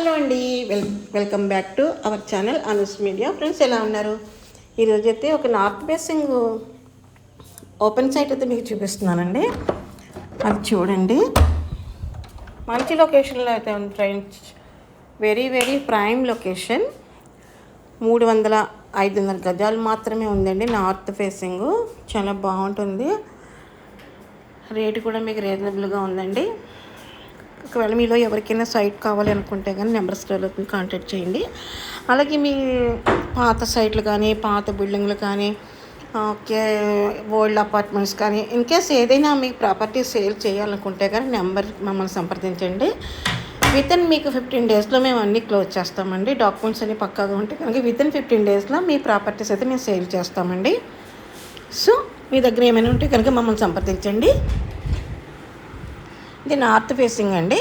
Hello అండి, welcome back to our channel Anu's media. Friends ఎలా ఉన్నారు? ఈరోజు అయితే ఒక నార్త్ ఫేసింగ్ ఓపెన్ సైట్ అయితే మీకు చూపిస్తున్నానండి. అది చూడండి, మంచి లొకేషన్లో అయితే ఉంది friends. Very very prime location. 300-500 గజాలు మాత్రమే ఉందండి. నార్త్ ఫేసింగ్ చాలా బాగుంటుంది. రేటు కూడా మీకు రీజనబుల్గా ఉందండి. ఒకవేళ మీలో ఎవరికైనా సైట్ కావాలి అనుకుంటే కానీ నెంబర్ స్క్రోల్ అవుతుంది, కాంటాక్ట్ చేయండి. అలాగే మీ పాత సైట్లు కానీ, పాత బిల్డింగ్లు కానీ, ఓకే, ఓల్డ్ అపార్ట్మెంట్స్ కానీ, ఇన్ కేస్ ఏదైనా మీ ప్రాపర్టీ సేల్ చేయాలనుకుంటే కానీ నెంబర్ మమ్మల్ని సంప్రదించండి. వితిన్ మీకు 15 డేస్లో మేము అన్నీ క్లోజ్ చేస్తామండి. డాక్యుమెంట్స్ అన్నీ పక్కాగా ఉంటే కనుక వితిన్ 15 డేస్లో మీ ప్రాపర్టీస్ అయితే మేము సేల్ చేస్తామండి. సో మీ దగ్గర ఏమైనా ఉంటే కనుక మమ్మల్ని సంప్రదించండి. ఇది నార్త్ ఫేసింగ్ అండి.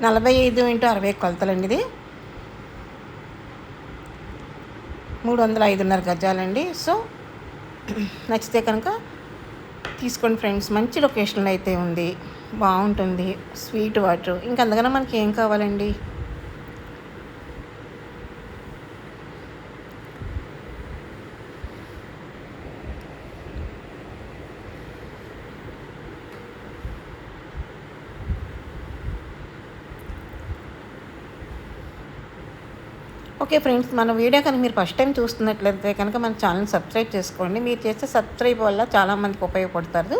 45x60 కొలతలండి. ఇది 305.5 గజాలండి. సో నచ్చితే కనుక తీసుకోండి ఫ్రెండ్స్. మంచి లొకేషన్లో అయితే ఉంది, బాగుంటుంది. స్వీట్ వాటర్, ఇంకా అందుకన్నా మనకి ఏం కావాలండి. ఓకే ఫ్రెండ్స్, మన వీడియో కనుక మీరు ఫస్ట్ టైం చూస్తున్నట్లయితే కనుక మన ఛానల్ సబ్స్క్రైబ్ చేసుకోండి. మీరు చేసే సబ్స్క్రైబ్ వల్ల చాలామందికి ఉపయోగపడతారు.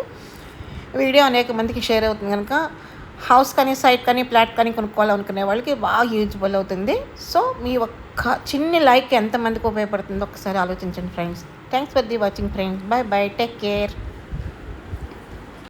వీడియో అనేక మందికి షేర్ అవుతుంది కనుక హౌస్ కానీ, సైట్ కానీ, ప్లాట్ కానీ కొనుక్కోవాలనుకునే వాళ్ళకి బాగా యూజ్ఫుల్ అవుతుంది. సో మీ ఒక్క చిన్న లైక్ ఎంతమందికి ఉపయోగపడుతుందో ఒకసారి ఆలోచించండి friends. Thanks for the watching friends. By by, take care.